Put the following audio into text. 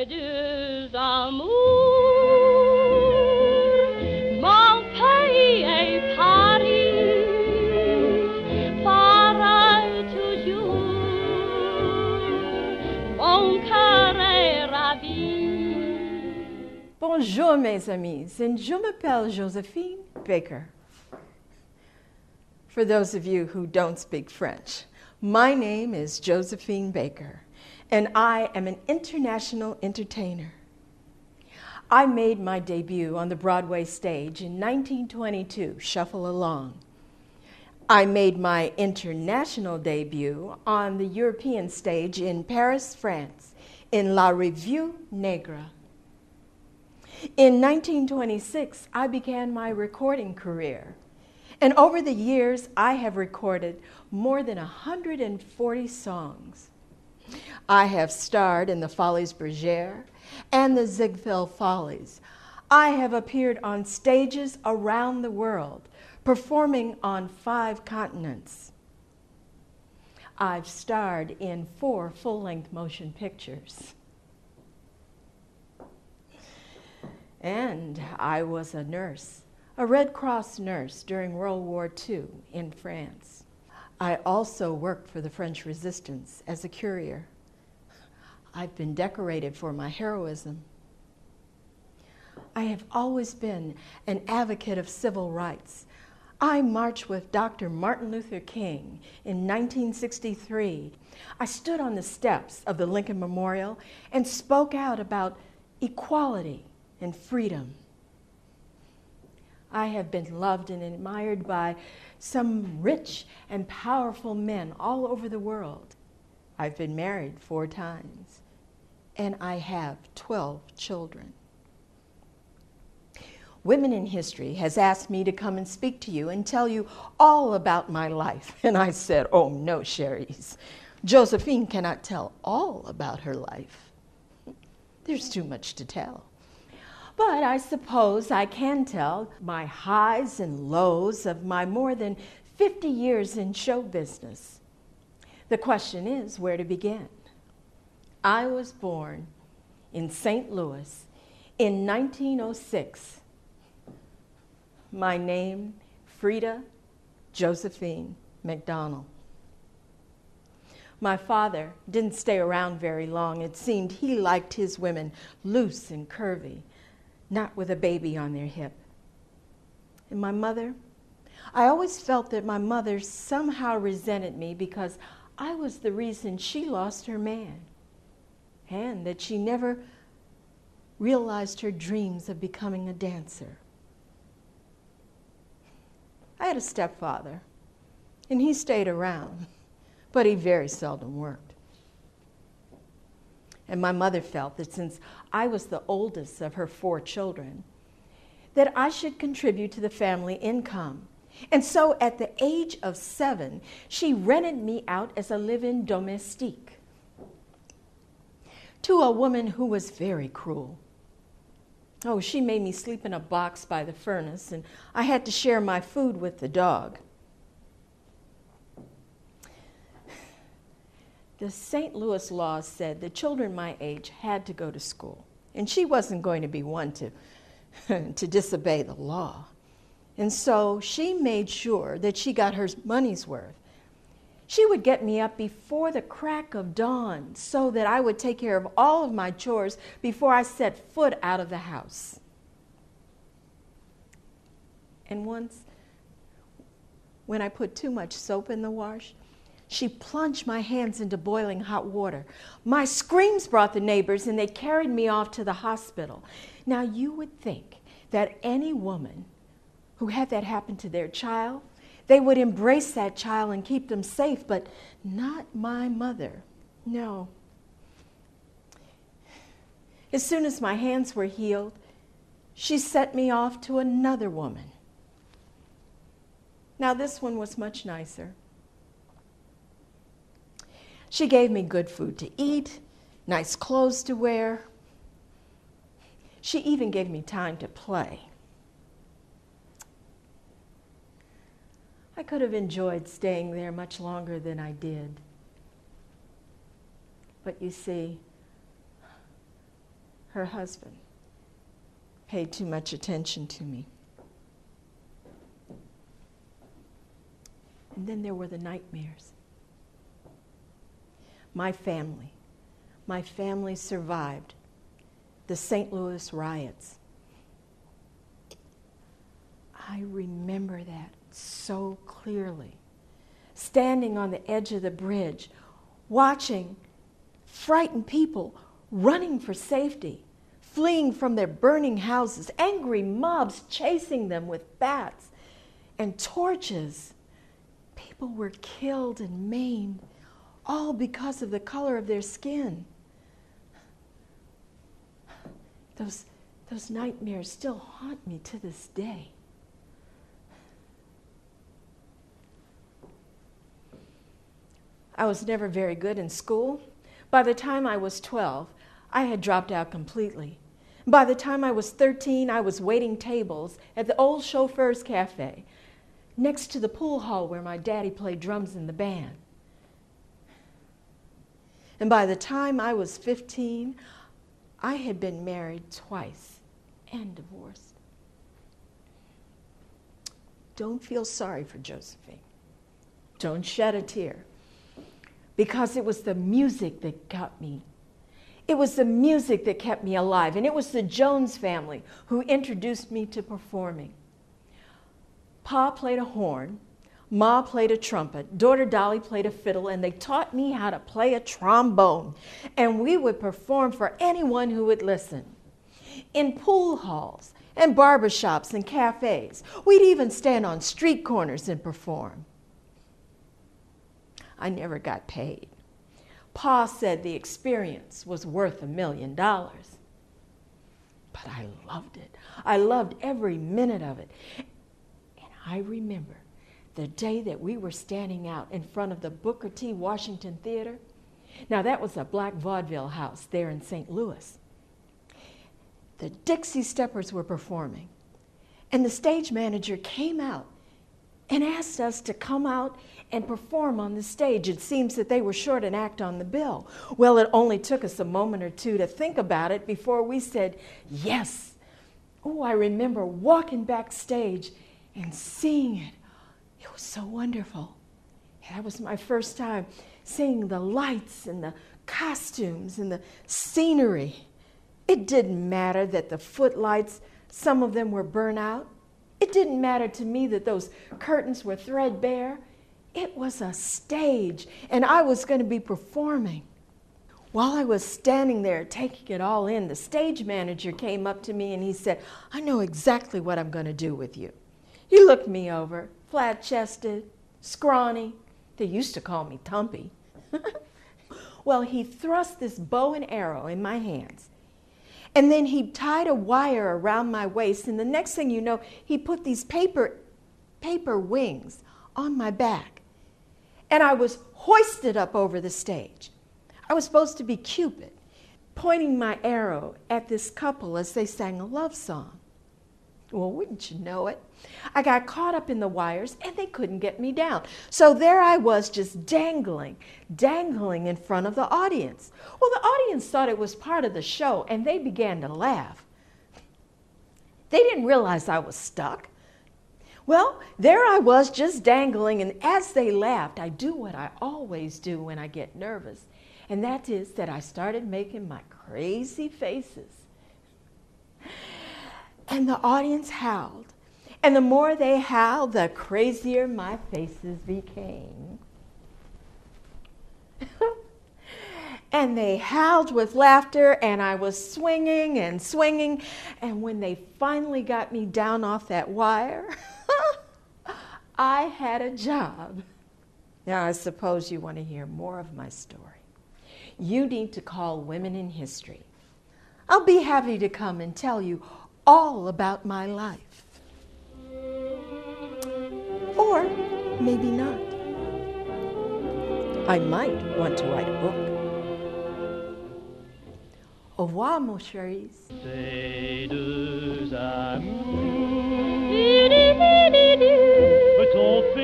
mes deux amours. Mon pays est Paris, pareil toujours. Mon cœur est ravi. Bonjour mes amis, and je m'appelle Josephine Baker. For those of you who don't speak French, my name is Josephine Baker, and I am an international entertainer. I made my debut on the Broadway stage in 1922, Shuffle Along. I made my international debut on the European stage in Paris, France, in La Revue Negra. In 1926, I began my recording career. And over the years, I have recorded more than 140 songs. I have starred in the Folies Bergère and the Ziegfeld Follies. I have appeared on stages around the world, performing on 5 continents. I've starred in 4 full-length motion pictures. And I was a nurse, a Red Cross nurse during World War II in France. I also worked for the French Resistance as a courier. I've been decorated for my heroism. I have always been an advocate of civil rights. I marched with Dr. Martin Luther King in 1963. I stood on the steps of the Lincoln Memorial and spoke out about equality and freedom. I have been loved and admired by some rich and powerful men all over the world. I've been married 4 times, and I have 12 children. Women in History has asked me to come and speak to you and tell you all about my life. And I said, oh no, Cherise. Josephine cannot tell all about her life. There's too much to tell. But I suppose I can tell my highs and lows of my more than 50 years in show business. The question is where to begin. I was born in St. Louis in 1906. My name, Frida Josephine McDonald. My father didn't stay around very long. It seemed he liked his women loose and curvy, not with a baby on their hip. And my mother, I always felt that my mother somehow resented me because I was the reason she lost her man, and that she never realized her dreams of becoming a dancer. I had a stepfather, and he stayed around, but he very seldom worked. And my mother felt that since I was the oldest of her 4 children, that I should contribute to the family income. And so at the age of 7, she rented me out as a live-in domestique to a woman who was very cruel. Oh, she made me sleep in a box by the furnace, and I had to share my food with the dog. The St. Louis laws said that children my age had to go to school, and she wasn't going to be one to disobey the law. And so she made sure that she got her money's worth. She would get me up before the crack of dawn so that I would take care of all of my chores before I set foot out of the house. And once, when I put too much soap in the wash, she plunged my hands into boiling hot water. My screams brought the neighbors, and they carried me off to the hospital. Now, you would think that any woman who had that happen to their child, they would embrace that child and keep them safe, but not my mother. No. As soon as my hands were healed, she sent me off to another woman. Now, this one was much nicer. She gave me good food to eat, nice clothes to wear. She even gave me time to play. I could have enjoyed staying there much longer than I did. But you see, her husband, paid too much attention to me. And then there were the nightmares. My family survived the St. Louis riots. I remember that so clearly. Standing on the edge of the bridge, watching frightened people running for safety, fleeing from their burning houses, angry mobs chasing them with bats and torches. People were killed and maimed, all because of the color of their skin. Those nightmares still haunt me to this day. I was never very good in school. By the time I was 12, I had dropped out completely. By the time I was 13, I was waiting tables at the old Chauffeur's Cafe, next to the pool hall where my daddy played drums in the band. And by the time I was 15, I had been married twice and divorced. Don't feel sorry for Josephine. Don't shed a tear. Because it was the music that got me. It was the music that kept me alive. And it was the Jones family who introduced me to performing. Pa played a horn, Ma played a trumpet, daughter Dolly played a fiddle, and they taught me how to play a trombone. And we would perform for anyone who would listen. In pool halls and barbershops and cafes. We'd even stand on street corners and perform. I never got paid. Pa said the experience was worth $1 million. But I loved it. I loved every minute of it. And I remember the day that we were standing out in front of the Booker T. Washington Theater. Now, that was a black vaudeville house there in St. Louis. The Dixie Steppers were performing. And the stage manager came out and asked us to come out and perform on the stage. It seems that they were short an act on the bill. Well, it only took us a moment or two to think about it before we said yes. Oh, I remember walking backstage and seeing it. It was so wonderful. That was my first time seeing the lights and the costumes and the scenery. It didn't matter that the footlights, some of them were burnt out. It didn't matter to me that those curtains were threadbare. It was a stage, and I was going to be performing. While I was standing there taking it all in, the stage manager came up to me and he said, "I know exactly what I'm going to do with you." He looked me over, flat-chested, scrawny. They used to call me Tumpy. Well, he thrust this bow and arrow in my hands. And then he tied a wire around my waist, and the next thing you know, he put these paper wings on my back. And I was hoisted up over the stage. I was supposed to be Cupid, pointing my arrow at this couple as they sang a love song. Well, wouldn't you know it? I got caught up in the wires, and they couldn't get me down. So there I was, just dangling in front of the audience. Well, the audience thought it was part of the show, and they began to laugh. They didn't realize I was stuck. Well, there I was, just dangling, and as they laughed, I do what I always do when I get nervous, and that is that I started making my crazy faces. And the audience howled. And the more they howled, the crazier my faces became. And they howled with laughter, and I was swinging and swinging. And when they finally got me down off that wire, I had a job. Now, I suppose you want to hear more of my story. You need to call Women in History. I'll be happy to come and tell you all about my life. Or maybe not. I might want to write a book. Au revoir, mon chéris. Ces deux amours t'ont fait